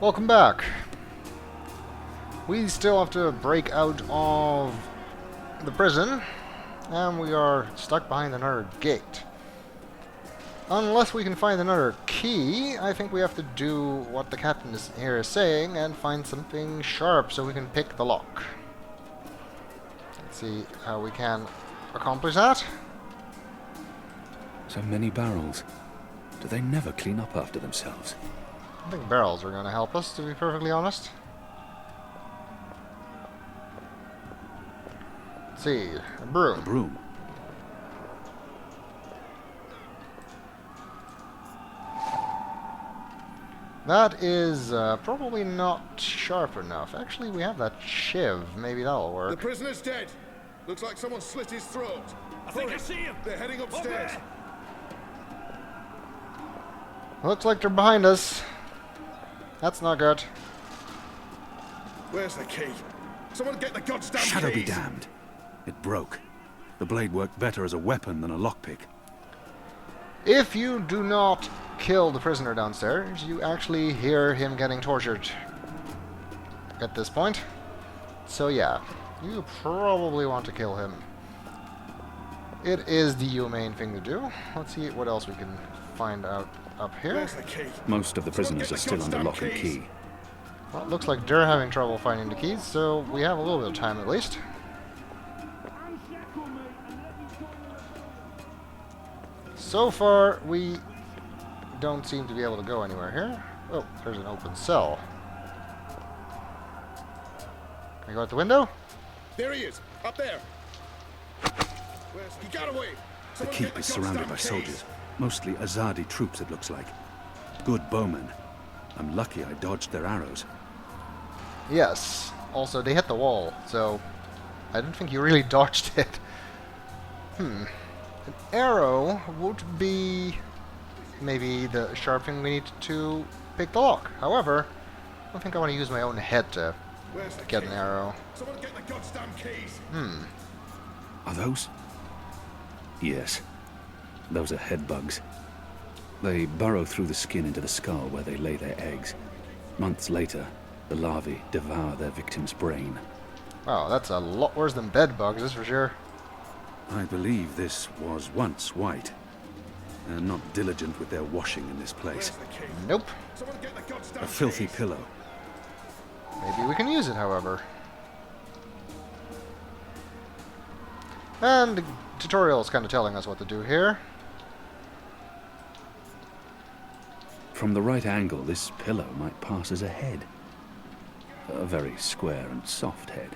Welcome back. We still have to break out of the prison, and we are stuck behind another gate. Unless we can find another key, I think we have to do what the captain here is saying and find something sharp so we can pick the lock. Let's see how we can accomplish that. So many barrels. Do they never clean up after themselves? I think barrels are going to help us, to be perfectly honest. Let's see, a broom. A broom. That is probably not sharp enough. Actually, we have that shiv. Maybe that'll work. The prisoner's dead. Looks like someone slit his throat. I think I see him. They're heading upstairs. Looks like they're behind us. That's not good. Where's the key? Someone get the goddamn Shadow be keys. damned. It broke. The blade worked better as a weapon than a lockpick. If you do not kill the prisoner downstairs, you actually hear him getting tortured at this point. So yeah, you probably want to kill him. It is the humane thing to do. Let's see what else we can find out up here. Where's the key? Most of the prisoners are still under lock and keys. key. Well, it looks like they're having trouble finding the keys, so we have a little bit of time at least. So far, we don't seem to be able to go anywhere here. Oh, there's an open cell. Can I go out the window? There he is, up there. He got away. The Someone keep get is surrounded goddamn by keys. soldiers. Mostly Azadi troops, it looks like. Good bowmen. I'm lucky I dodged their arrows. Yes. Also, they hit the wall, so I don't think you really dodged it. An arrow would be maybe the sharp thing we need to pick the lock. However, I don't think I want to use my own head to Where's the get key? an arrow. Someone get the goddamn keys. Are those? Yes. Those are head bugs. They burrow through the skin into the skull where they lay their eggs. Months later, the larvae devour their victim's brain. Wow, that's a lot worse than bed bugs, that's for sure. I believe this was once white. And not diligent with their washing in this place. Where's the key? Nope. Someone get the goddamn A filthy keys. pillow. Maybe we can use it, however. And the tutorial is kind of telling us what to do here. From the right angle, this pillow might pass as a head. A very square and soft head.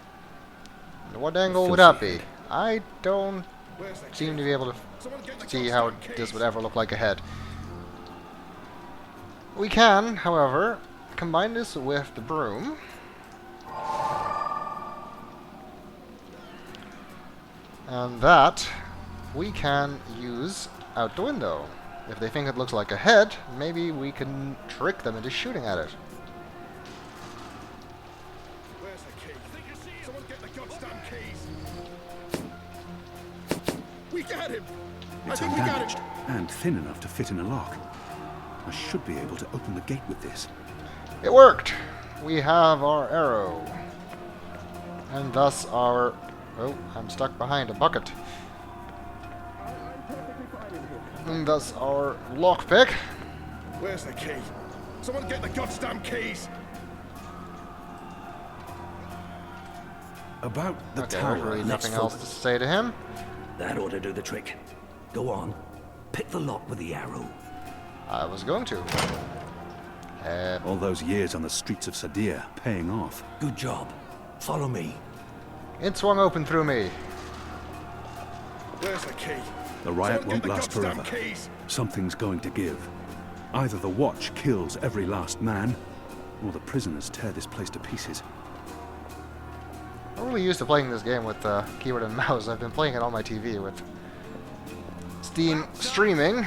What angle would that Filthy be? I don't Where's the seem key? to be able to Someone get the see how goddamn this keys. would ever look like a head. We can, however, combine this with the broom. And that we can use out the window. If they think it looks like a head, maybe we can trick them into shooting at it. Where's the key? Someone get the goddamn keys. We got him. I It's think we got undamaged him. and thin enough to fit in a lock. I should be able to open the gate with this. It worked! We have our arrow. And thus our... Oh, I'm stuck behind a bucket. And thus our lockpick. Where's the key? Someone get the goddamn keys. About the Okay, tower. there's really let's nothing else to focus. say to him. That ought to do the trick. Go on. Pick the lock with the arrow. I was going to. All those years on the streets of Sadir paying off. Good job. Follow me. It swung open through me. Where's the key? The riot Someone won't get the last goddamn forever. keys. Something's going to give. Either the watch kills every last man, or the prisoners tear this place to pieces. I'm really used to playing this game with keyboard and mouse. I've been playing it on my TV with Steam streaming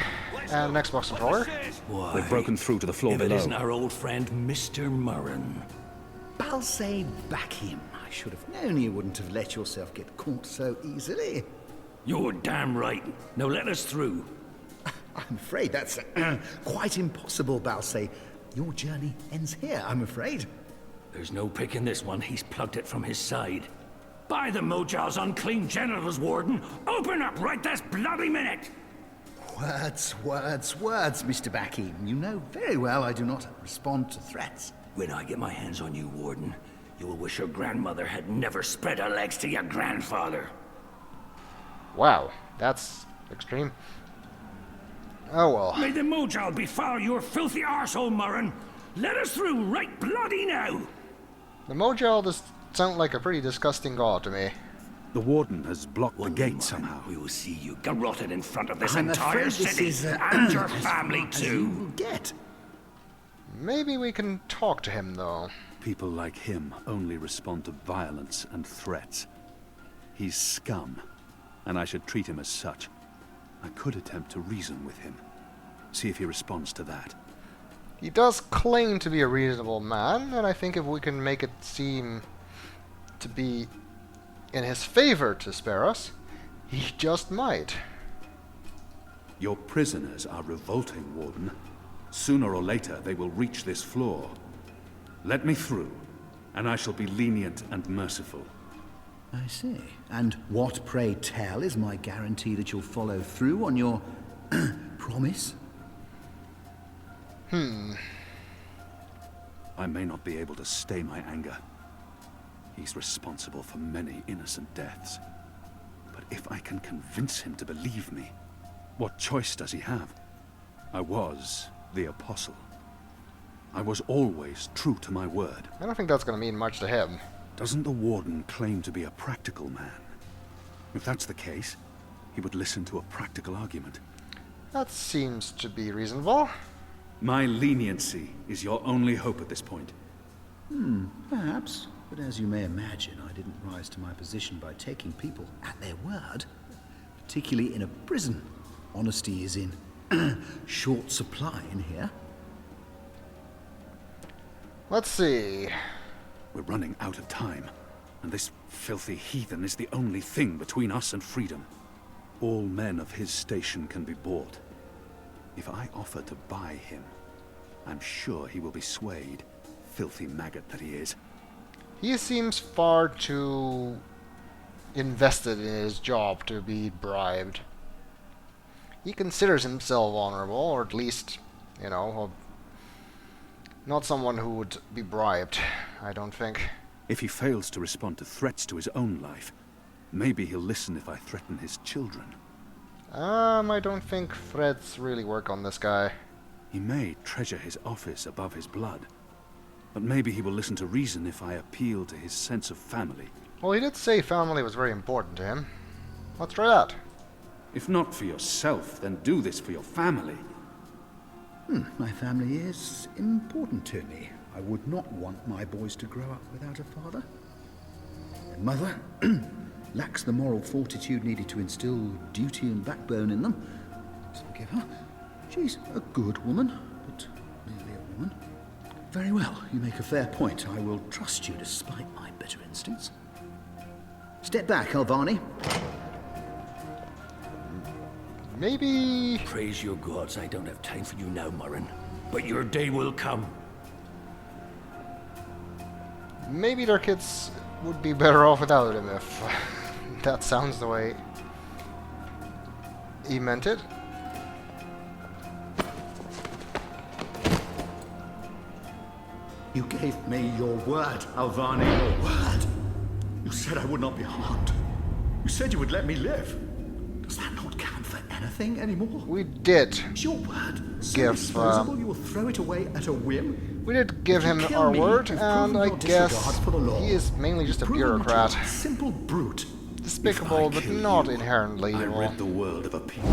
and an Xbox controller. Why, They've broken through to the floor if it below. isn't our old friend, Mr. Murren. Balsay, back him. I should have known you wouldn't have let yourself get caught so easily. You're damn right. Now let us through. I'm afraid that's quite impossible, Balsay. your journey ends here, I'm afraid. There's no picking this one. He's plucked it from his side. By the Mojal's unclean genitals, Warden! Open up right this bloody minute! Words, Mr. Backing. You know very well I do not respond to threats. When I get my hands on you, Warden, you will wish your grandmother had never spread her legs to your grandfather. Wow, that's extreme. Oh well. May the Mojal befoul your filthy arsehole, Murren! Let us through right bloody now! The Mojal does sound like a pretty disgusting god to me. The warden has blocked the One gate day, somehow. Murren, we will see you garroted in front of this I'm entire afraid this city is and your as family far as you will too. get. Maybe we can talk to him, though. People like him only respond to violence and threats. He's scum, and I should treat him as such. I could attempt to reason with him. See if he responds to that. He does claim to be a reasonable man, and I think if we can make it seem to be in his favor to spare us, he just might. Your prisoners are revolting, Warden. Sooner or later, they will reach this floor. Let me through, and I shall be lenient and merciful. I see. And what, pray tell, is my guarantee that you'll follow through on your promise? I may not be able to stay my anger. He's responsible for many innocent deaths. But if I can convince him to believe me, what choice does he have? I was the apostle. I was always true to my word. I don't think that's going to mean much to him. Doesn't the warden claim to be a practical man? If that's the case, he would listen to a practical argument. That seems to be reasonable. My leniency is your only hope at this point. Perhaps. But as you may imagine, I didn't rise to my position by taking people at their word. Particularly in a prison. Honesty is in short supply in here. Let's see. We're running out of time, and this filthy heathen is the only thing between us and freedom. All men of his station can be bought. If I offer to buy him, I'm sure he will be swayed, filthy maggot that he is. He seems far too invested in his job to be bribed. He considers himself honorable, or at least, you know, not someone who would be bribed, I don't think. If he fails to respond to threats to his own life, maybe he'll listen if I threaten his children. I don't think threats really work on this guy. He may treasure his office above his blood, but maybe he will listen to reason if I appeal to his sense of family. Well, he did say family was very important to him. Let's try that. If not for yourself, then do this for your family. My family is important to me. I would not want my boys to grow up without a father. Their mother lacks the moral fortitude needed to instill duty and backbone in them. So forgive her. She's a good woman, but merely a woman. Very well, you make a fair point. I will trust you despite my bitter instincts. Step back, Alvani. Maybe... Praise your gods, I don't have time for you now, Murren. But your day will come. Maybe their kids would be better off without him if that sounds the way he meant it. You gave me your word, Alvani, your word. You said I would not be harmed. You said you would let me live. Does that not count for anything anymore? We did. Is your word so Give, disposable you will throw it away at a whim? We did give him If you kill our me, word, you've and proven I your guess disregard for the law. he is mainly just a You've proven that bureaucrat. you're a simple brute. Despicable, If I but kill not you, inherently I evil. rid the world of a people.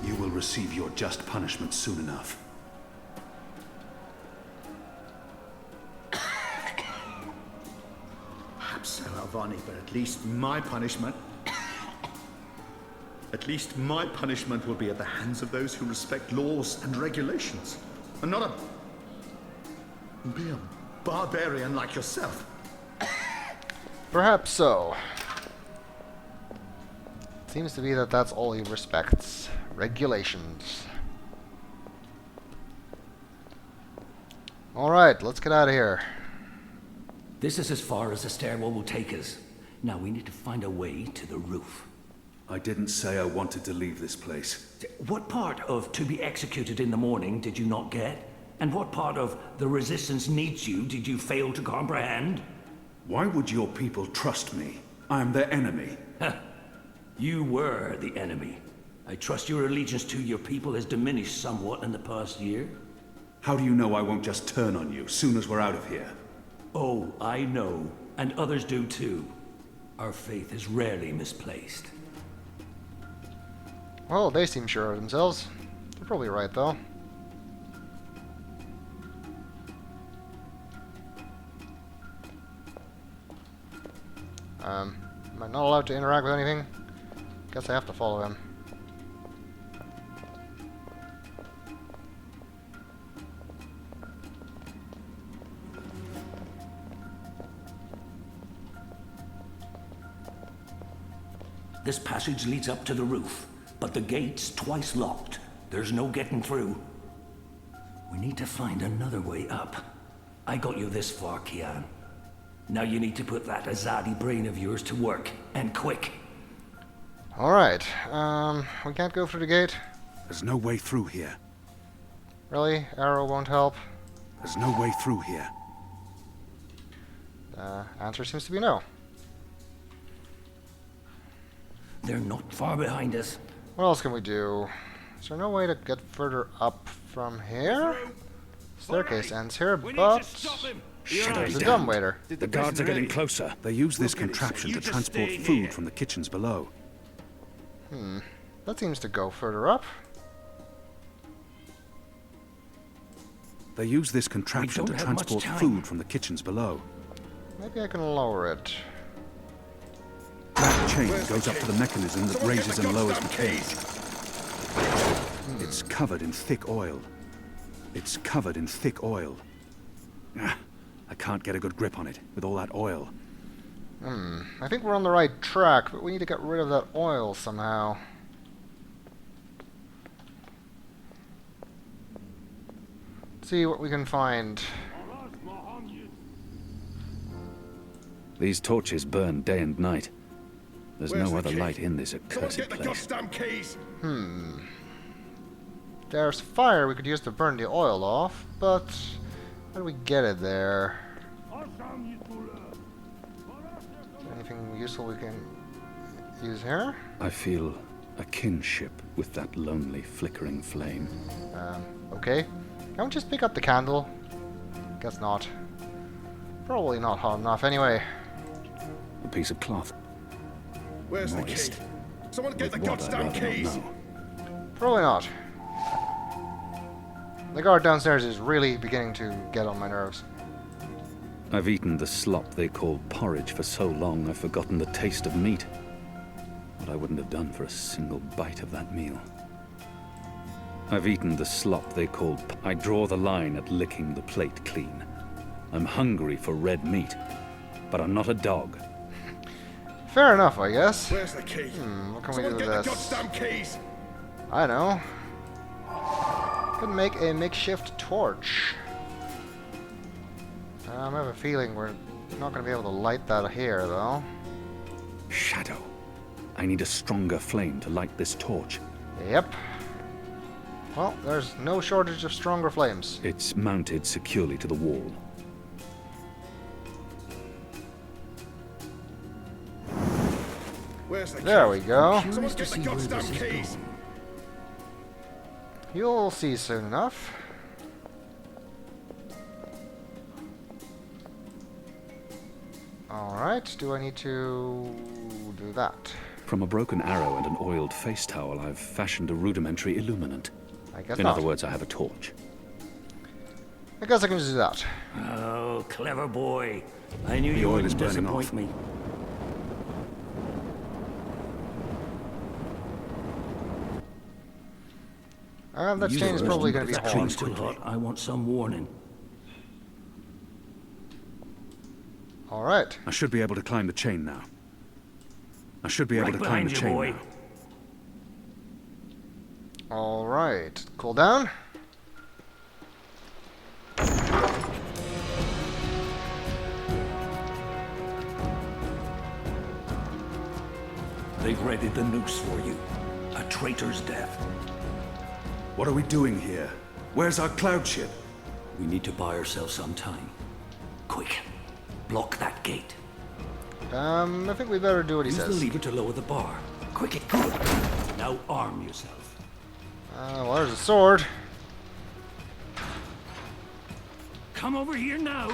You will receive your just punishment soon enough. Perhaps so, Alvani, but at least my punishment... At least my punishment will be at the hands of those who respect laws and regulations, and not be a barbarian like yourself. Perhaps so. Seems to be that that's all he respects. Regulations. Alright, let's get out of here. This is as far as the stairwell will take us. Now we need to find a way to the roof. I didn't say I wanted to leave this place. What part of to be executed in the morning did you not get? And what part of the resistance needs you did you fail to comprehend? Why would your people trust me? I am their enemy. You were the enemy. I trust your allegiance to your people has diminished somewhat in the past year. How do you know I won't just turn on you soon as we're out of here? Oh, I know. And others do too. Our faith is rarely misplaced. Well, they seem sure of themselves. They're probably right, though. Am I not allowed to interact with anything? Guess I have to follow him. This passage leads up to the roof, but the gate's twice locked. There's no getting through. We need to find another way up. I got you this far, Kian. Now you need to put that Azadi brain of yours to work, and quick. Alright, we can't go through the gate? There's no way through here. Really? Arrow won't help? There's no way through here. Answer seems to be no. They're not far behind us. What else can we do? Is there no way to get further up from here? Staircase ends here, but... There's a dumbwaiter. The guards are getting closer. They use this contraption to transport food from the kitchens below. That seems to go further up. They use this contraption to transport food from the kitchens below. Maybe I can lower it. That chain goes up to the mechanism that raises and lowers the cage. It's covered in thick oil. It's covered in thick oil. I can't get a good grip on it with all that oil. I think we're on the right track, but we need to get rid of that oil somehow. See what we can find. These torches burn day and night. There's no other light in this accursed Get the place. goddamn keys. There's fire we could use to burn the oil off, but how do we get it there? Anything useful we can use here? I feel a kinship with that lonely, flickering flame. Okay. Can't we just pick up the candle? Guess not. Probably not hot enough anyway. A piece of cloth. Where's the Moist. key? Someone get the With what, I'd goddamn rather not keys. know. Probably not. The guard downstairs is really beginning to get on my nerves. I've eaten the slop they call porridge for so long I've forgotten the taste of meat. What I wouldn't have done for a single bite of that meal. I've eaten the slop they call... I draw the line at licking the plate clean. I'm hungry for red meat, but I'm not a dog. Fair enough, I guess. Where's the key? What can we Someone do get with the this? goddamn keys. I know. Could make a makeshift torch. I have a feeling we're not going to be able to light that here, though. Shadow. I need a stronger flame to light this torch. Yep. Well, there's no shortage of stronger flames. It's mounted securely to the wall. Where's the There key? we go. Someone get the goddamn keys. You'll see soon enough. Alright, do I need to do that? From a broken arrow and an oiled face towel, I've fashioned a rudimentary illuminant. I guess In not. other words, I have a torch. I guess I can just do that. Oh, clever boy. I knew The you oil is wouldn't burning disappoint off. me. That chain is probably going to be That hot. chain's too hot. I want some warning. Alright. I should be able to climb the chain now. I should be able Right to climb behind the you, chain boy. now. Alright. Cool down. They've readied the noose for you. A traitor's death. What are we doing here? Where's our cloud ship? We need to buy ourselves some time. Quick. Block that gate. I think we better do what he Use the says. lever to lower the bar. Quick, good. Now arm yourself. Well, there's a sword. Come over here now.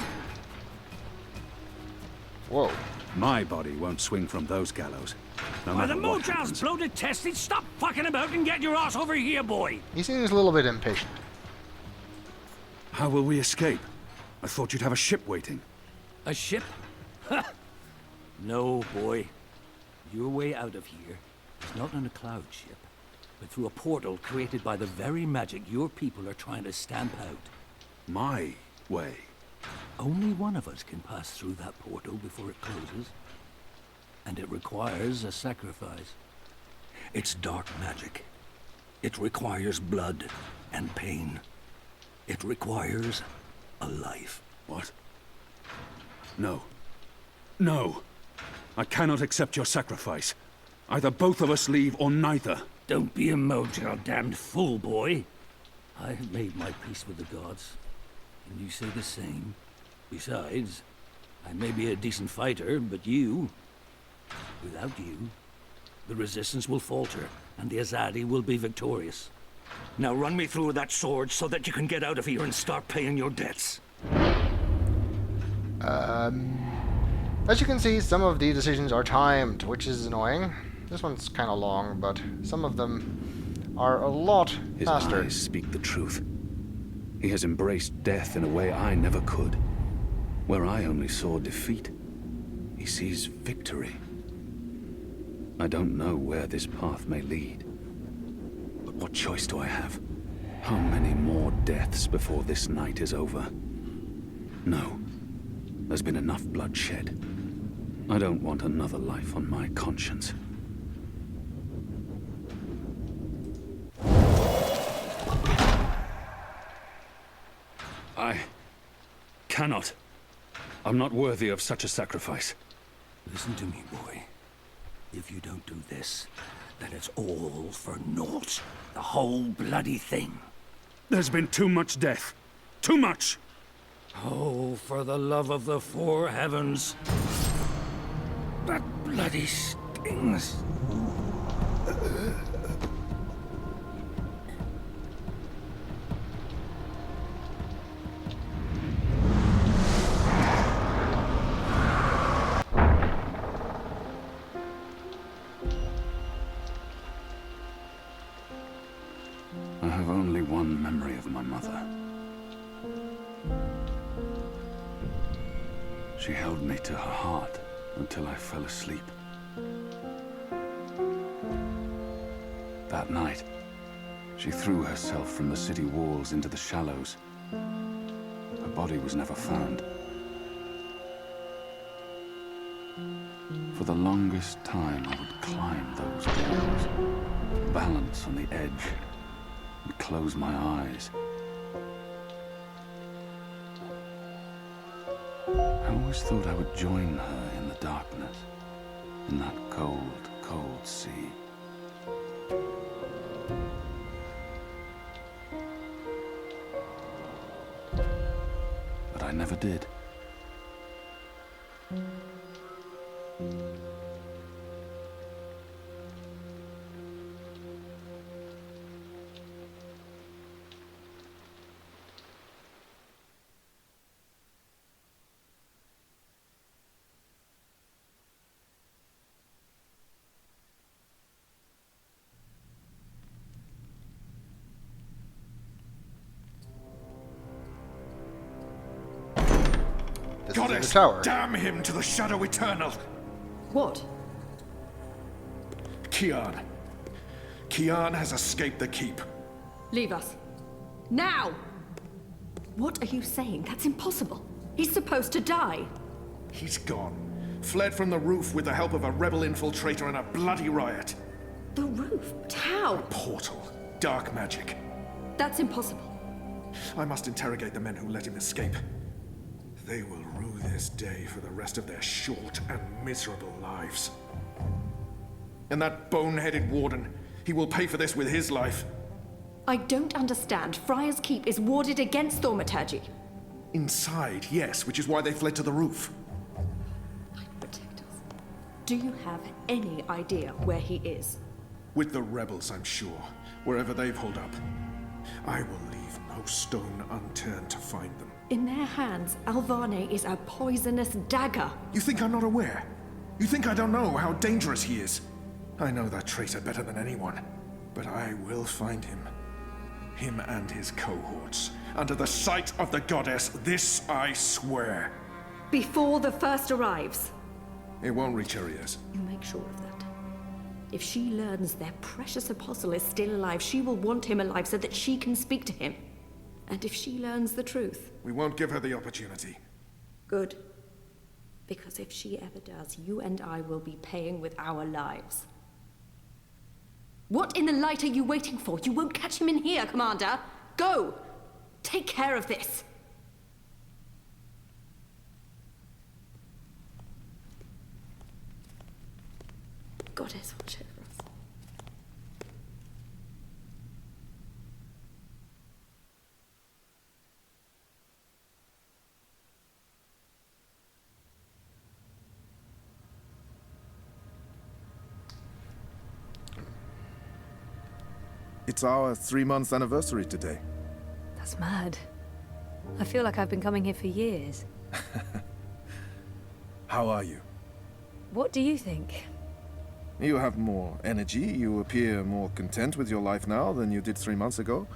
Whoa. My body won't swing from those gallows. No By the matter what mojal's happens. bloated tested, stop fucking about and get your ass over here, boy. He seems a little bit impatient. How will we escape? I thought you'd have a ship waiting. A ship? Ha! No, boy. Your way out of here is not on a cloud ship, but through a portal created by the very magic your people are trying to stamp out. My way. Only one of us can pass through that portal before it closes. And it requires a sacrifice. It's dark magic. It requires blood and pain. It requires a life. What? No. No. I cannot accept your sacrifice. Either both of us leave or neither. Don't be a mojal damned fool, boy. I have made my peace with the gods, and you say the same. Besides, I may be a decent fighter, but without you, the resistance will falter, and the Azadi will be victorious. Now run me through that sword so that you can get out of here and start paying your debts. As you can see, some of the decisions are timed, which is annoying. This one's kind of long, but some of them are a lot His faster. eyes speak the truth. He has embraced death in a way I never could. Where I only saw defeat, he sees victory. I don't know where this path may lead. But what choice do I have? How many more deaths before this night is over? No. There's been enough bloodshed. I don't want another life on my conscience. I cannot. I'm not worthy of such a sacrifice. Listen to me, boy. If you don't do this, then it's all for naught. The whole bloody thing. There's been too much death. Too much! Oh, for the love of the four heavens. That bloody stings. I have only one memory of my mother. She held me to her heart until I fell asleep. That night, she threw herself from the city walls into the shallows. Her body was never found. For the longest time, I would climb those walls, balance on the edge, and close my eyes. I always thought I would join her in the darkness, in that cold, cold sea. But I never did. This is in the Goddess, tower. damn him to the shadow eternal! What? Kian. Kian has escaped the keep. Leave us. Now! What are you saying? That's impossible. He's supposed to die. He's gone. Fled from the roof with the help of a rebel infiltrator and a bloody riot. The roof? But how? Portal. dark magic. That's impossible. I must interrogate the men who let him escape. They will rue this day for the rest of their short and miserable lives. And that bone-headed warden, he will pay for this with his life. I don't understand. Friar's Keep is warded against thaumaturgy. Inside, yes, which is why they fled to the roof. Protect us. Do you have any idea where he is? With the rebels, I'm sure. Wherever they've holed up. I will leave no stone unturned to find them. In their hands, Alvane is a poisonous dagger. You think I'm not aware? You think I don't know how dangerous he is? I know that traitor better than anyone. But I will find him. Him and his cohorts. Under the sight of the goddess, this I swear. Before the first arrives. It won't reach her ears. You make sure of that. If she learns their precious apostle is still alive, she will want him alive so that she can speak to him. And if she learns the truth... We won't give her the opportunity. Good. Because if she ever does, you and I will be paying with our lives. What in the light are you waiting for? You won't catch him in here, Commander. Go! Take care of this. Goddess, watch over us. It's our 3-month anniversary today. That's mad. I feel like I've been coming here for years. How are you? What do you think? You have more energy. You appear more content with your life now than you did 3 months ago.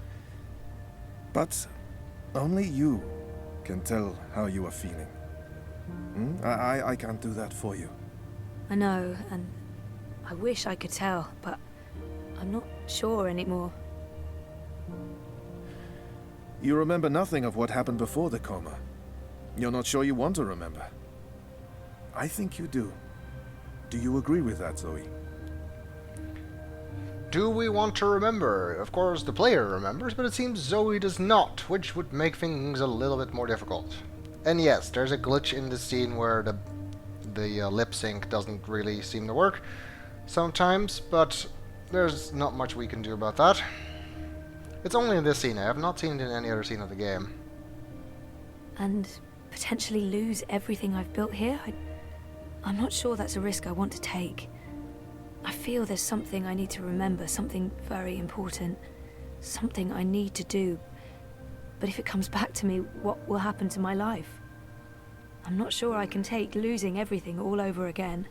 But only you can tell how you are feeling. I can't do that for you. I know, and I wish I could tell, but I'm not sure anymore. You remember nothing of what happened before the coma. You're not sure you want to remember. I think you do. Do you agree with that, Zoe? Do we want to remember? Of course, the player remembers, but it seems Zoe does not, which would make things a little bit more difficult. And yes, there's a glitch in the scene where the lip sync doesn't really seem to work sometimes, but there's not much we can do about that. It's only in this scene. I have not seen it in any other scene of the game. And potentially lose everything I've built here? I'm not sure that's a risk I want to take. I feel there's something I need to remember, something very important. Something I need to do. But if it comes back to me, what will happen to my life? I'm not sure I can take losing everything all over again.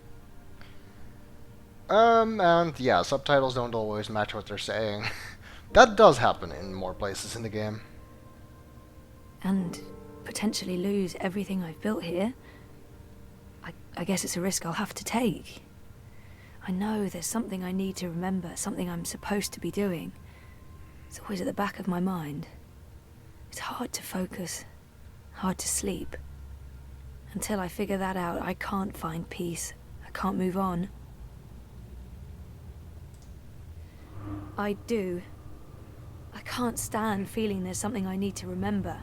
And yeah, subtitles don't always match what they're saying. That does happen in more places in the game. And potentially lose everything I've built here. I guess it's a risk I'll have to take. I know there's something I need to remember, something I'm supposed to be doing. It's always at the back of my mind. It's hard to focus, hard to sleep. Until I figure that out, I can't find peace. I can't move on. I do. I can't stand feeling there's something I need to remember.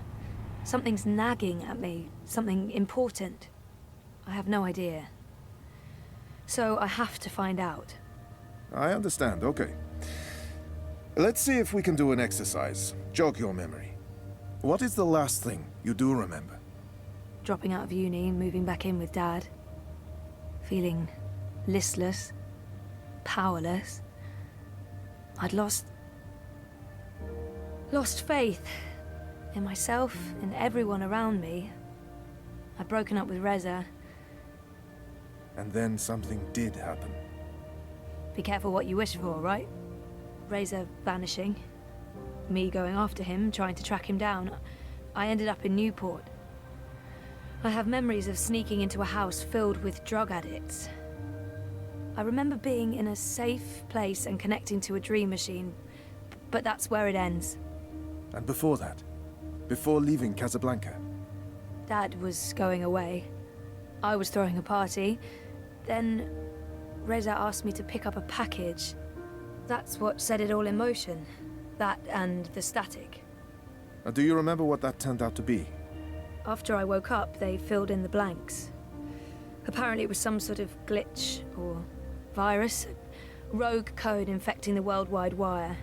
Something's nagging at me, something important. I have no idea. So I have to find out. I understand, okay. Let's see if we can do an exercise. Jog your memory. What is the last thing you do remember? Dropping out of uni, moving back in with Dad. Feeling listless, powerless. I'd lost faith in myself, in everyone around me. I'd broken up with Reza. And then something did happen. Be careful what you wish for, right? Reza vanishing. Me going after him, trying to track him down. I ended up in Newport. I have memories of sneaking into a house filled with drug addicts. I remember being in a safe place and connecting to a dream machine, but that's where it ends. And before that? Before leaving Casablanca? Dad was going away. I was throwing a party. Then Reza asked me to pick up a package. That's what set it all in motion. That and the static. Do you remember what that turned out to be? After I woke up, they filled in the blanks. Apparently it was some sort of glitch or virus, rogue code infecting the worldwide wire.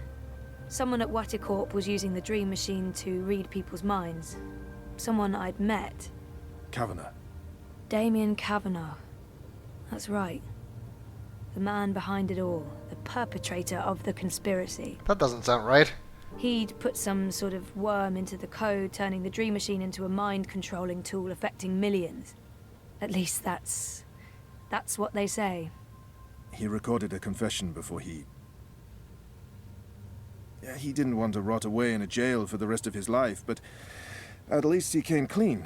Someone at Waticorp was using the Dream Machine to read people's minds. Someone I'd met. Kavanagh. Damien Kavanagh. That's right. The man behind it all. The perpetrator of the conspiracy. That doesn't sound right. He'd put some sort of worm into the code, turning the Dream Machine into a mind-controlling tool affecting millions. At least that's what they say. He recorded a confession before he... Yeah, he didn't want to rot away in a jail for the rest of his life, but at least he came clean.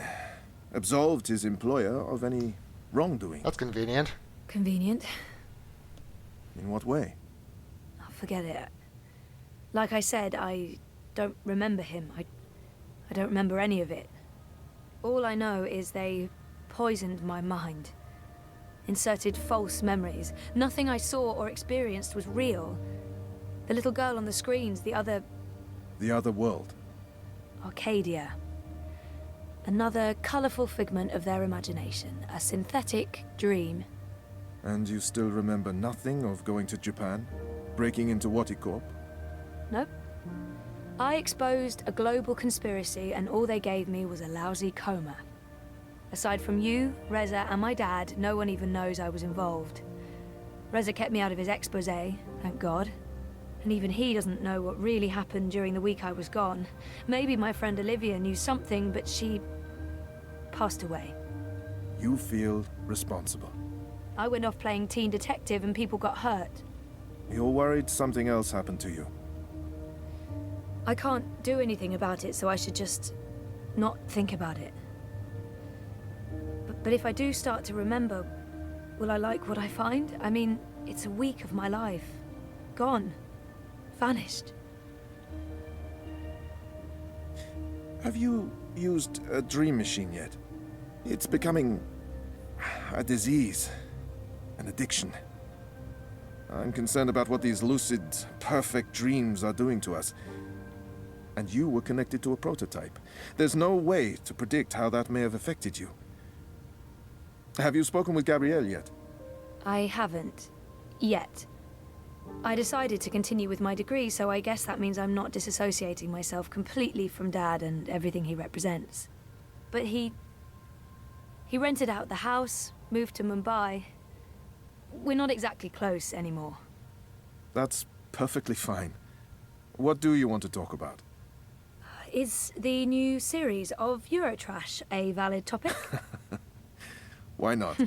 Absolved his employer of any wrongdoing. That's convenient. Convenient. In what way? Oh, forget it. Like I said, I don't remember him. I don't remember any of it. All I know is they poisoned my mind. Inserted false memories. Nothing I saw or experienced was real. The little girl on the screens, the other... The other world. Arcadia. Another colourful figment of their imagination. A synthetic dream. And you still remember nothing of going to Japan? Breaking into Waticorp? Nope. I exposed a global conspiracy and all they gave me was a lousy coma. Aside from you, Reza, and my dad, no one even knows I was involved. Reza kept me out of his exposé, thank God. And even he doesn't know what really happened during the week I was gone. Maybe my friend Olivia knew something, but she... passed away. You feel responsible. I went off playing teen detective and people got hurt. You're worried something else happened to you. I can't do anything about it, so I should just not think about it. But if I do start to remember, will I like what I find? I mean, it's a week of my life. Gone. Vanished. Have you used a dream machine yet? It's becoming a disease, an addiction. I'm concerned about what these lucid, perfect dreams are doing to us. And you were connected to a prototype. There's no way to predict how that may have affected you. Have you spoken with Gabrielle yet? I haven't. Yet. I decided to continue with my degree, so I guess that means I'm not disassociating myself completely from Dad and everything he represents. But he rented out the house, moved to Mumbai. We're not exactly close anymore. That's perfectly fine. What do you want to talk about? Is the new series of Eurotrash a valid topic? Why not?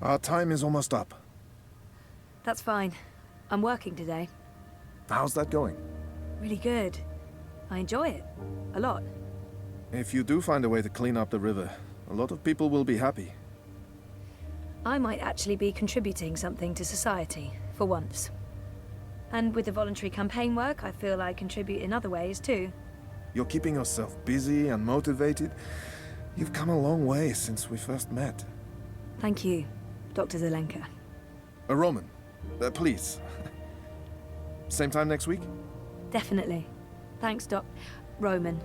Our time is almost up. That's fine. I'm working today. How's that going? Really good. I enjoy it. A lot. If you do find a way to clean up the river, a lot of people will be happy. I might actually be contributing something to society, for once. And with the voluntary campaign work, I feel I contribute in other ways, too. You're keeping yourself busy and motivated. You've come a long way since we first met. Thank you, Dr. Zelenka. Roman, please. Same time next week? Definitely. Thanks, Doc. Roman.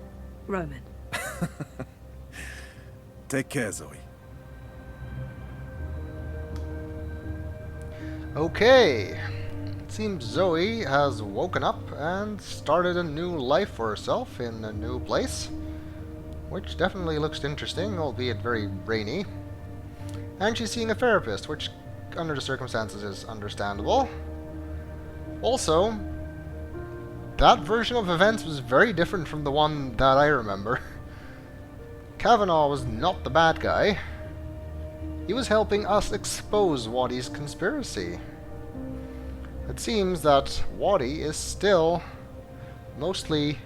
Take care, Zoe. Okay. It seems Zoe has woken up and started a new life for herself in a new place, which definitely looks interesting, albeit very rainy. And she's seeing a therapist, which, under the circumstances, is understandable. Also, that version of events was very different from the one that I remember. Kavanaugh was not the bad guy. He was helping us expose Waddy's conspiracy. It seems that Waddy is still mostly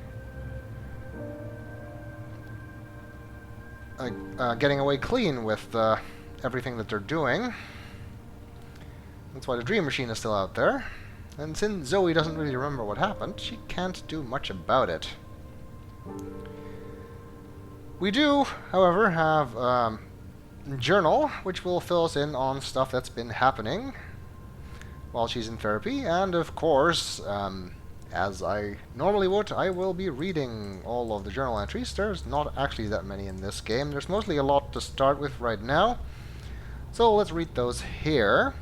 getting away clean with everything that they're doing. That's why the Dream Machine is still out there. And since Zoe doesn't really remember what happened, she can't do much about it. We do, however, have journal, which will fill us in on stuff that's been happening while she's in therapy. And of course, as I normally would, I will be reading all of the journal entries. There's not actually that many in this game. There's mostly a lot to start with right now. So let's read those here.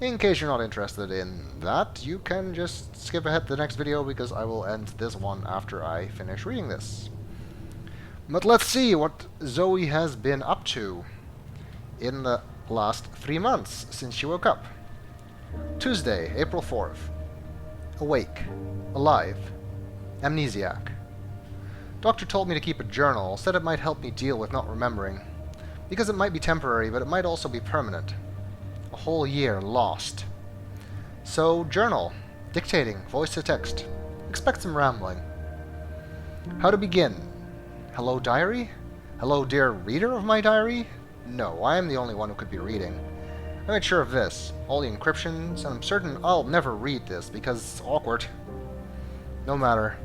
In case you're not interested in that, you can just skip ahead to the next video because I will end this one after I finish reading this. But let's see what Zoe has been up to in the last 3 months since she woke up. Tuesday, April 4th. Awake. Alive. Amnesiac. Doctor told me to keep a journal, said it might help me deal with not remembering. Because it might be temporary, but it might also be permanent. A whole year lost. So, journal. Dictating. Voice to text. Expect some rambling. How to begin? Hello, diary? Hello, dear reader of my diary? No, I am the only one who could be reading. I made sure of this. All the encryptions, and I'm certain I'll never read this because it's awkward. No matter.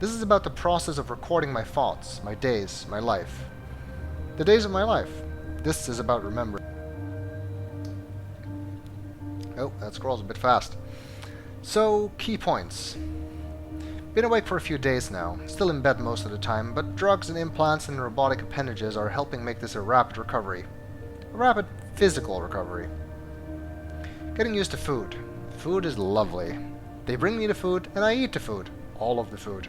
This is about the process of recording my thoughts, my days, my life. The days of my life. This is about remembering. Oh, that scrolls a bit fast. So, key points. Been awake for a few days now, still in bed most of the time, but drugs and implants and robotic appendages are helping make this a rapid recovery. A rapid physical recovery. Getting used to food. Food is lovely. They bring me the food, and I eat the food. All of the food.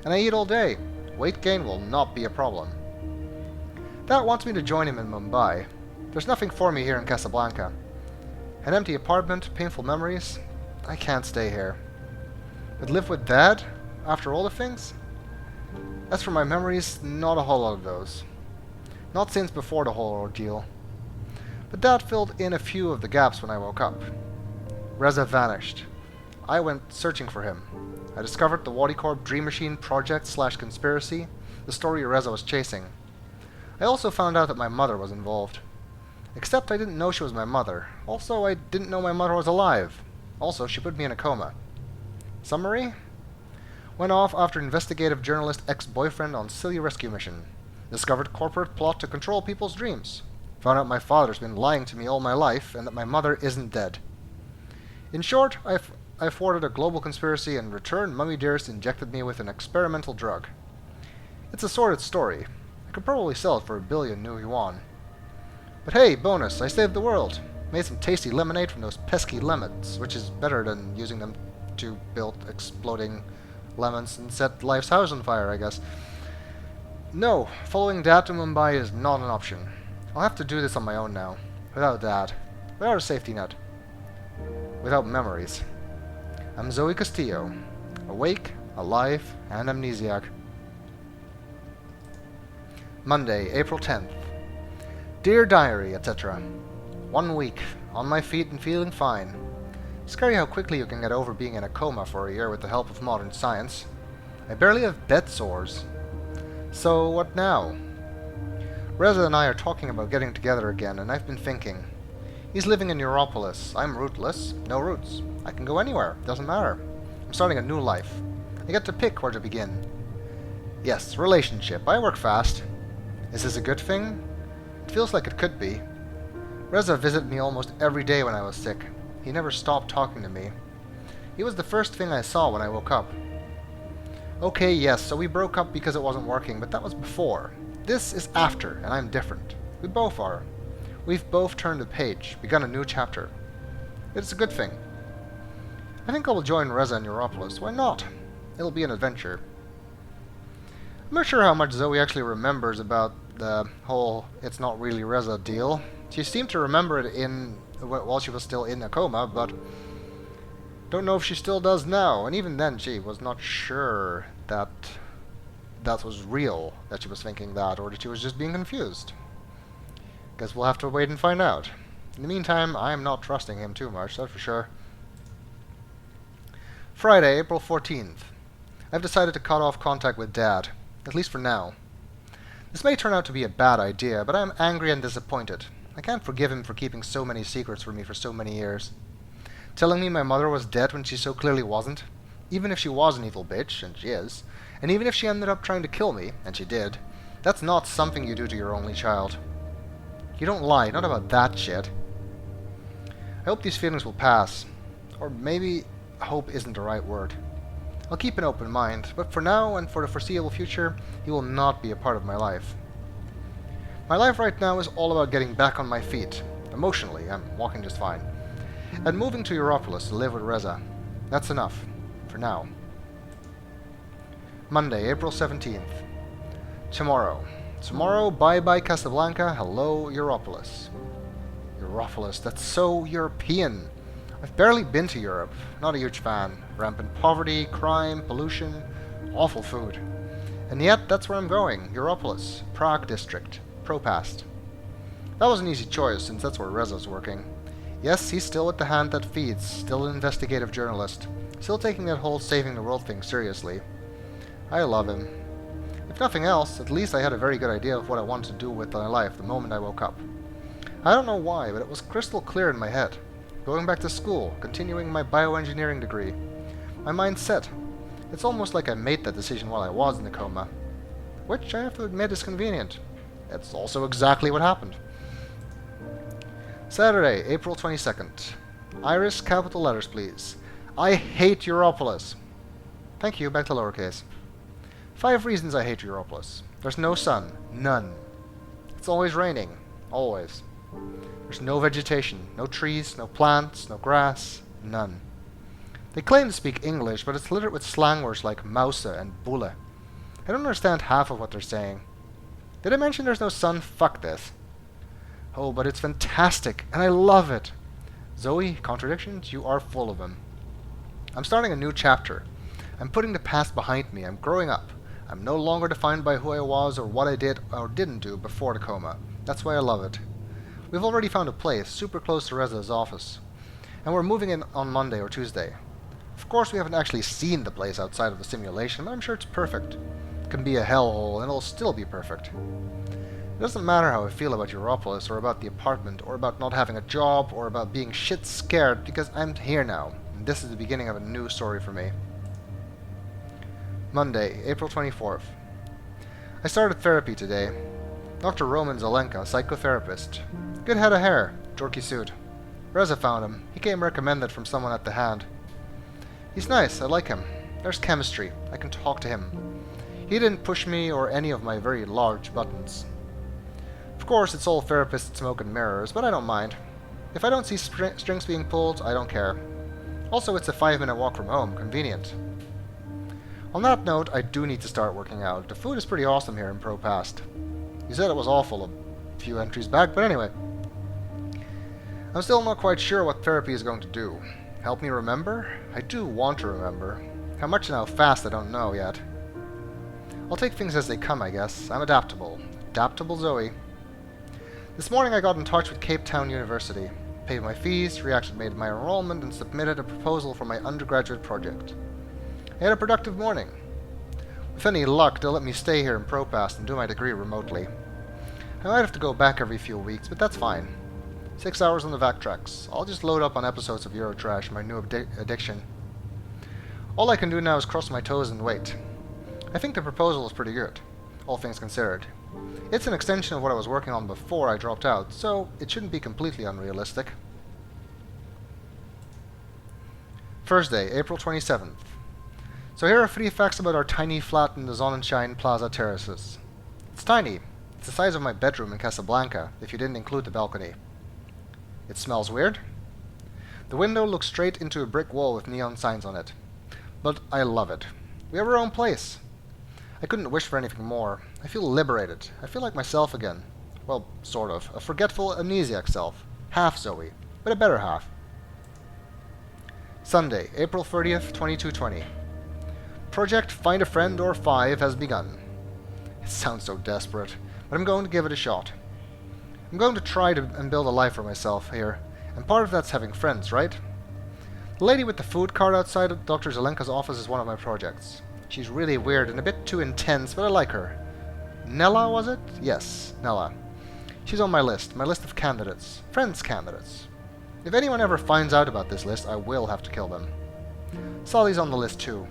And I eat all day. Weight gain will not be a problem. Dad wants me to join him in Mumbai. There's nothing for me here in Casablanca. An empty apartment, painful memories. I can't stay here. But live with Dad? After all the things? As for my memories, not a whole lot of those. Not since before the whole ordeal. But Dad filled in a few of the gaps when I woke up. Reza vanished. I went searching for him. I discovered the Wadicorp Dream Machine project/conspiracy, the story Reza was chasing. I also found out that my mother was involved. Except I didn't know she was my mother. Also, I didn't know my mother was alive. Also, she put me in a coma. Summary? Went off after investigative journalist ex-boyfriend on silly rescue mission. Discovered corporate plot to control people's dreams. Found out my father's been lying to me all my life and that my mother isn't dead. In short, I thwarted a global conspiracy and in return Mummy Dearest injected me with an experimental drug. It's a sordid story. I could probably sell it for 1 billion new yuan. But hey, bonus, I saved the world. Made some tasty lemonade from those pesky lemons, which is better than using them to build exploding lemons and set life's house on fire, I guess. No, following Dad to Mumbai is not an option. I'll have to do this on my own now. Without Dad. Without a safety net. Without memories. I'm Zoe Castillo. Awake, alive, and amnesiac. Monday, April 10th. Dear Diary, etc. 1 week, on my feet and feeling fine. Scary how quickly you can get over being in a coma for a year with the help of modern science. I barely have bed sores. So, what now? Reza and I are talking about getting together again, and I've been thinking. He's living in Europolis. I'm rootless. No roots. I can go anywhere. Doesn't matter. I'm starting a new life. I get to pick where to begin. Yes, relationship. I work fast. Is this a good thing? It feels like it could be. Reza visited me almost every day when I was sick. He never stopped talking to me. He was the first thing I saw when I woke up. Okay, yes, so we broke up because it wasn't working, but that was before. This is after, and I'm different. We both are. We've both turned the page, begun a new chapter. It's a good thing. I think I will join Reza in Europolis. Why not? It'll be an adventure. I'm not sure how much Zoe actually remembers about the whole it's not really Reza deal. She seemed to remember it while she was still in a coma, but don't know if she still does now. And even then, she was not sure that that was real, that she was thinking that, or that she was just being confused. Guess we'll have to wait and find out. In the meantime, I'm not trusting him too much, that's for sure. Friday, April 14th. I've decided to cut off contact with Dad, at least for now. This may turn out to be a bad idea, but I'm angry and disappointed. I can't forgive him for keeping so many secrets from me for so many years. Telling me my mother was dead when she so clearly wasn't, even if she was an evil bitch, and she is, and even if she ended up trying to kill me, and she did, that's not something you do to your only child. You don't lie, not about that shit. I hope these feelings will pass. Or maybe hope isn't the right word. I'll keep an open mind, but for now and for the foreseeable future, he will not be a part of my life. My life right now is all about getting back on my feet. Emotionally, I'm walking just fine. And moving to Europolis to live with Reza. That's enough. For now. Monday, April 17th. Tomorrow. Tomorrow, bye-bye Casablanca, hello Europolis. Europolis, that's so European. I've barely been to Europe. Not a huge fan. Rampant poverty, crime, pollution, awful food. And yet, that's where I'm going. Europolis. Prague district. Propast. That was an easy choice, since that's where Reza's working. Yes, he's still with the hand that feeds, still an investigative journalist, still taking that whole saving the world thing seriously. I love him. If nothing else, at least I had a very good idea of what I wanted to do with my life the moment I woke up. I don't know why, but it was crystal clear in my head. Going back to school, continuing my bioengineering degree. My mind's set. It's almost like I made that decision while I was in the coma. Which, I have to admit, is convenient. It's also exactly what happened. Saturday, April 22nd. Iris, capital letters, please. I hate Europolis. Thank you, back to lowercase. 5 reasons I hate Europolis. There's no sun. None. It's always raining. Always. There's no vegetation. No trees, no plants, no grass. None. They claim to speak English, but it's littered with slang words like mouse and bulle. I don't understand half of what they're saying. Did I mention there's no sun? Fuck this. Oh, but it's fantastic, and I love it. Zoe, contradictions? You are full of them. I'm starting a new chapter. I'm putting the past behind me. I'm growing up. I'm no longer defined by who I was or what I did or didn't do before the coma. That's why I love it. We've already found a place, super close to Reza's office. And we're moving in on Monday or Tuesday. Of course, we haven't actually seen the place outside of the simulation, but I'm sure it's perfect. It can be a hellhole, and it'll still be perfect. It doesn't matter how I feel about Europolis, or about the apartment, or about not having a job, or about being shit scared, because I'm here now, and this is the beginning of a new story for me. Monday, April 24th. I started therapy today. Dr. Roman Zelenka, psychotherapist. Good head of hair, jorky suit. Reza found him. He came recommended from someone at the hand. He's nice, I like him. There's chemistry. I can talk to him. He didn't push me or any of my very large buttons. Of course, it's all therapist smoke and mirrors, but I don't mind. If I don't see strings being pulled, I don't care. Also, it's a 5-minute walk from home, convenient. On that note, I do need to start working out. The food is pretty awesome here in Propast. You said it was awful a few entries back, but anyway. I'm still not quite sure what therapy is going to do. Help me remember? I do want to remember. How much and how fast I don't know yet. I'll take things as they come, I guess. I'm adaptable. Adaptable Zoe. This morning I got in touch with Cape Town University, paid my fees, made my enrollment, and submitted a proposal for my undergraduate project. I had a productive morning. With any luck, they'll let me stay here in Propast and do my degree remotely. I might have to go back every few weeks, but that's fine. 6 hours on the vac tracks. I'll just load up on episodes of Eurotrash, my new addiction. All I can do now is cross my toes and wait. I think the proposal is pretty good, all things considered. It's an extension of what I was working on before I dropped out, so it shouldn't be completely unrealistic. Thursday, April 27th. So here are 3 facts about our tiny flat in the Sonnenschein Plaza terraces. It's tiny. It's the size of my bedroom in Casablanca, if you didn't include the balcony. It smells weird. The window looks straight into a brick wall with neon signs on it. But I love it. We have our own place. I couldn't wish for anything more. I feel liberated. I feel like myself again. Well, sort of. A forgetful, amnesiac self. Half Zoe, but a better half. Sunday, April 30th, 2220. Project Find a Friend or 5 has begun. It sounds so desperate, but I'm going to give it a shot. I'm going to try and build a life for myself here, and part of that's having friends, right? The lady with the food cart outside of Dr. Zelenka's office is one of my projects. She's really weird and a bit too intense, but I like her. Nella, was it? Yes, Nella. She's on my list of candidates. Friends candidates. If anyone ever finds out about this list, I will have to kill them. Solly's on the list too.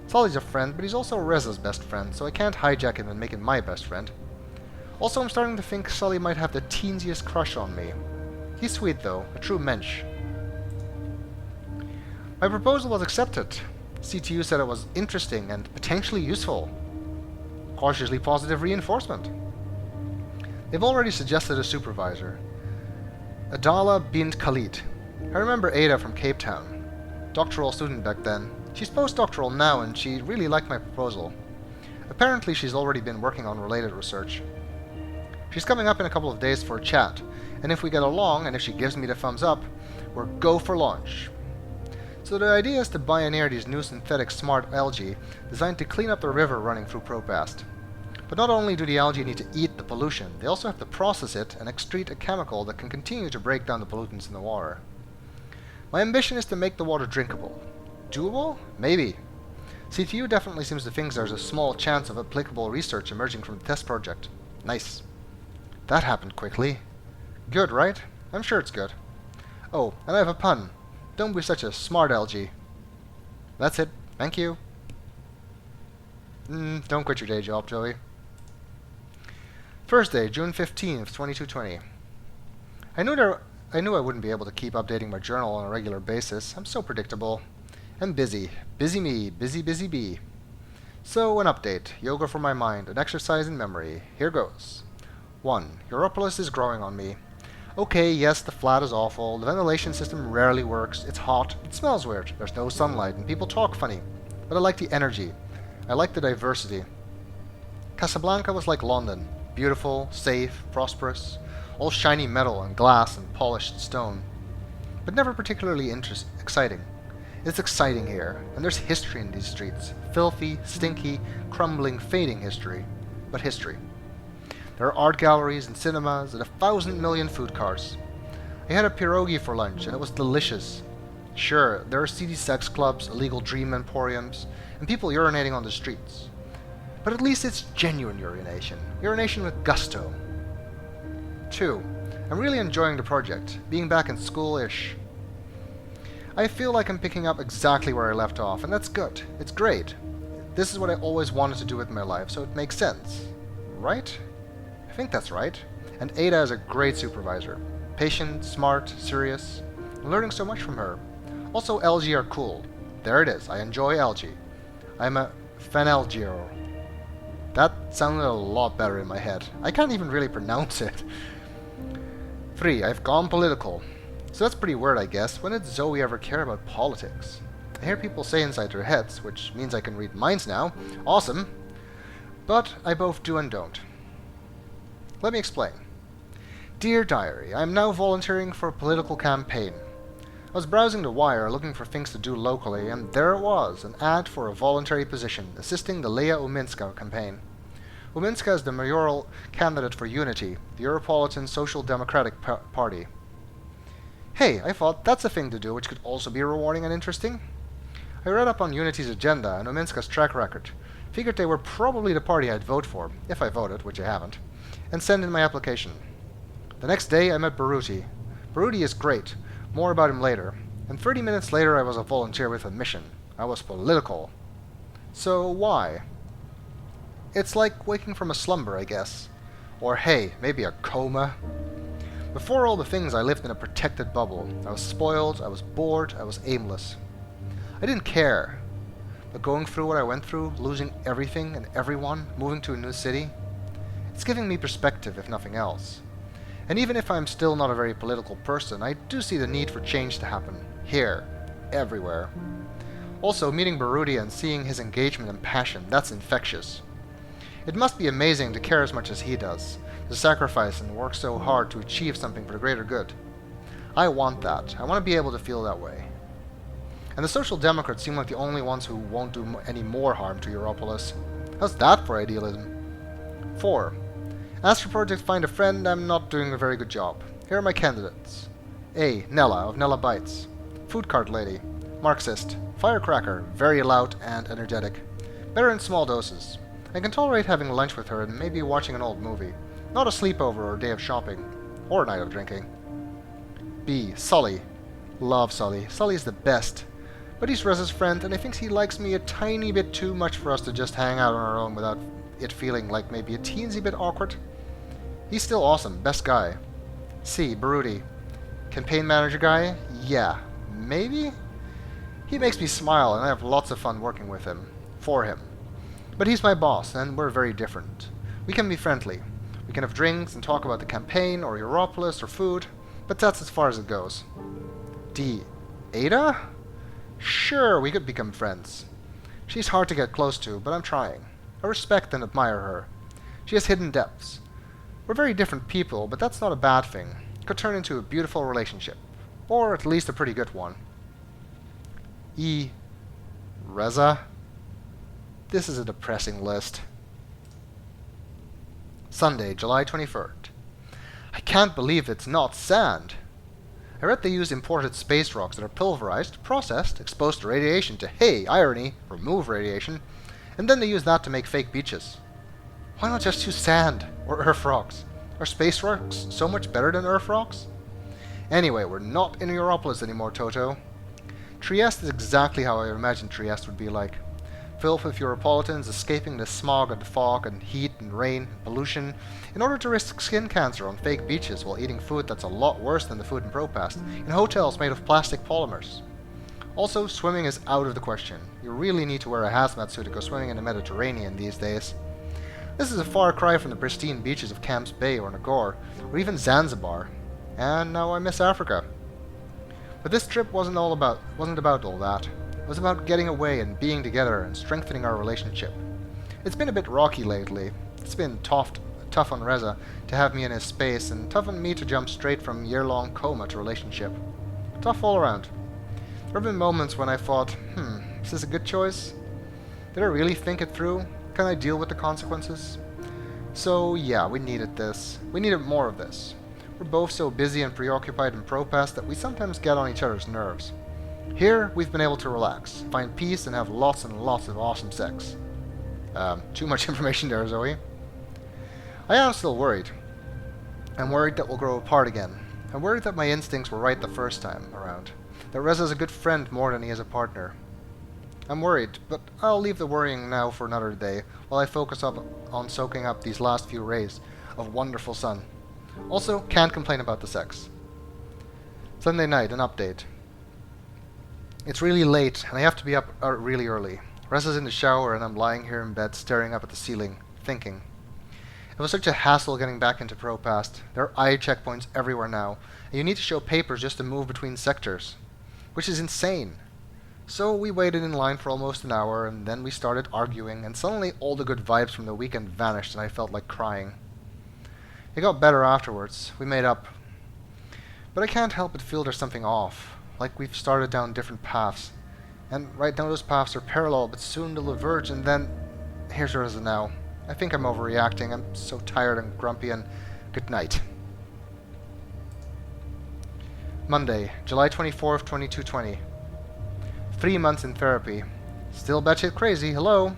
Solly's a friend, but he's also Reza's best friend, so I can't hijack him and make him my best friend. Also, I'm starting to think Sully might have the teensiest crush on me. He's sweet though, a true mensch. My proposal was accepted. CTU said it was interesting and potentially useful. Cautiously positive reinforcement. They've already suggested a supervisor. Adala bint Khalid. I remember Ada from Cape Town. Doctoral student back then. She's postdoctoral now and she really liked my proposal. Apparently she's already been working on related research. She's coming up in a couple of days for a chat, and if we get along and if she gives me the thumbs up, we're go for launch. So the idea is to pioneer these new synthetic smart algae designed to clean up the river running through Propast. But not only do the algae need to eat the pollution, they also have to process it and excrete a chemical that can continue to break down the pollutants in the water. My ambition is to make the water drinkable. Doable? Maybe. CTU definitely seems to think there's a small chance of applicable research emerging from the test project. Nice. That happened quickly. Good, right? I'm sure it's good. Oh, and I have a pun. Don't be such a smart algae. That's it. Thank you. Don't quit your day job, Joey. Thursday, June 15th, 2220. I knew I wouldn't be able to keep updating my journal on a regular basis. I'm so predictable. I'm busy. Busy me. Busy, busy bee. So, an update. Yoga for my mind. An exercise in memory. Here goes. 1. Europolis is growing on me. Okay, yes, the flat is awful. The ventilation system rarely works. It's hot. It smells weird. There's no sunlight, and people talk funny. But I like the energy. I like the diversity. Casablanca was like London. Beautiful, safe, prosperous. All shiny metal and glass and polished stone. But never particularly exciting. It's exciting here, and there's history in these streets. Filthy, stinky, crumbling, fading history. But history. There are art galleries and cinemas and 1,000 million food cars. I had a pierogi for lunch, and it was delicious. Sure, there are seedy sex clubs, illegal dream emporiums, and people urinating on the streets. But at least it's genuine urination. Urination with gusto. 2. I'm really enjoying the project, being back in school-ish. I feel like I'm picking up exactly where I left off, and that's good. It's great. This is what I always wanted to do with my life, so it makes sense. Right? I think that's right. And Ada is a great supervisor. Patient, smart, serious. I'm learning so much from her. Also, algae are cool. There it is. I enjoy algae. I'm a phenalgero. That sounded a lot better in my head. I can't even really pronounce it. 3. I've gone political. So that's pretty weird, I guess. When did Zoe ever care about politics? I hear people say inside their heads, which means I can read minds now. Awesome. But I both do and don't. Let me explain. Dear Diary, I am now volunteering for a political campaign. I was browsing the wire looking for things to do locally, and there it was, an ad for a voluntary position, assisting the Leia Uminska campaign. Uminska is the mayoral candidate for Unity, the Europolitan Social Democratic Party. Hey, I thought that's a thing to do which could also be rewarding and interesting. I read up on Unity's agenda and Uminska's track record, figured they were probably the party I'd vote for, if I voted, which I haven't, and send in my application. The next day I met Baruti. Baruti is great, more about him later, and 30 minutes later I was a volunteer with a mission. I was political. So why? It's like waking from a slumber, I guess. Or hey, maybe a coma. Before all the things, I lived in a protected bubble. I was spoiled, I was bored, I was aimless. I didn't care. But going through what I went through, losing everything and everyone, moving to a new city, it's giving me perspective, if nothing else. And even if I'm still not a very political person, I do see the need for change to happen. Here. Everywhere. Also, meeting Baruti and seeing his engagement and passion, that's infectious. It must be amazing to care as much as he does, to sacrifice and work so hard to achieve something for the greater good. I want that. I want to be able to feel that way. And the Social Democrats seem like the only ones who won't do any more harm to Europolis. How's that for idealism? 4. As for Project Find a Friend, I'm not doing a very good job. Here are my candidates. A. Nella, of Nella Bites. Food cart lady. Marxist. Firecracker, very loud and energetic. Better in small doses. I can tolerate having lunch with her and maybe watching an old movie. Not a sleepover or a day of shopping. Or a night of drinking. B. Sully. Love Sully. Sully's the best. But he's Rez's friend, and I think he likes me a tiny bit too much for us to just hang out on our own without it feeling like maybe a teensy bit awkward. He's still awesome. Best guy. C. Baruti. Campaign manager guy? Yeah. Maybe? He makes me smile, and I have lots of fun working with him. For him. But he's my boss, and we're very different. We can be friendly. We can have drinks and talk about the campaign, or Europolis, or food, but that's as far as it goes. D. Ada? Sure, we could become friends. She's hard to get close to, but I'm trying. I respect and admire her. She has hidden depths. We're very different people, but that's not a bad thing. It could turn into a beautiful relationship. Or at least a pretty good one. E. Reza? This is a depressing list. Sunday, July 23rd. I can't believe it's not sand. I read they use imported space rocks that are pulverized, processed, exposed to radiation to, hey, irony, remove radiation, and then they use that to make fake beaches. Why not just use sand or Earth rocks? Are space rocks so much better than Earth rocks? Anyway, we're not in Europolis anymore, Toto. Trieste is exactly how I imagined Trieste would be like. Filled with Europolitans escaping the smog and fog and heat and rain and pollution in order to risk skin cancer on fake beaches while eating food that's a lot worse than the food in Propast, in hotels made of plastic polymers. Also, swimming is out of the question. You really need to wear a hazmat suit to go swimming in the Mediterranean these days. This is a far cry from the pristine beaches of Camps Bay or Nagor, or even Zanzibar. And now I miss Africa. But this trip wasn't about all that. It was about getting away and being together and strengthening our relationship. It's been a bit rocky lately. It's been tough on Reza to have me in his space, and tough on me to jump straight from year-long coma to relationship. Tough all around. There have been moments when I thought, is this a good choice? Did I really think it through? Can I deal with the consequences? So yeah, we needed this. We needed more of this. We're both so busy and preoccupied in Propast that we sometimes get on each other's nerves. Here, we've been able to relax, find peace, and have lots and lots of awesome sex. Too much information there, Zoe. I am still worried. I'm worried that we'll grow apart again. I'm worried that my instincts were right the first time around. That Reza's a good friend more than he is a partner. I'm worried, but I'll leave the worrying now for another day, while I focus on soaking up these last few rays of wonderful sun. Also, can't complain about the sex. Sunday night, an update. It's really late, and I have to be up really early. Reza's in the shower, and I'm lying here in bed staring up at the ceiling, thinking. It was such a hassle getting back into Propast. There are eye checkpoints everywhere now, and you need to show papers just to move between sectors. Which is insane. So we waited in line for almost an hour, and then we started arguing, and suddenly all the good vibes from the weekend vanished, and I felt like crying. It got better afterwards. We made up. But I can't help but feel there's something off. Like we've started down different paths. And right now those paths are parallel, but soon they'll diverge, and then... Here's Reza now. I think I'm overreacting. I'm so tired and grumpy, and good night. Monday, July 24th, 2220. 3 months in therapy. Still batshit crazy, hello?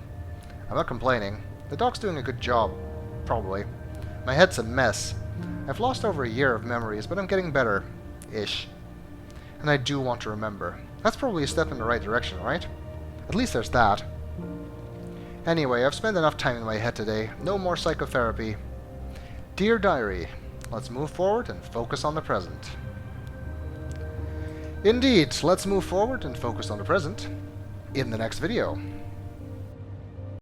I'm not complaining. The doc's doing a good job. Probably. My head's a mess. I've lost over a year of memories, but I'm getting better. Ish. And I do want to remember. That's probably a step in the right direction, right? At least there's that. Anyway, I've spent enough time in my head today. No more psychotherapy. Dear Diary, let's move forward and focus on the present. Indeed, let's move forward and focus on the present in the next video.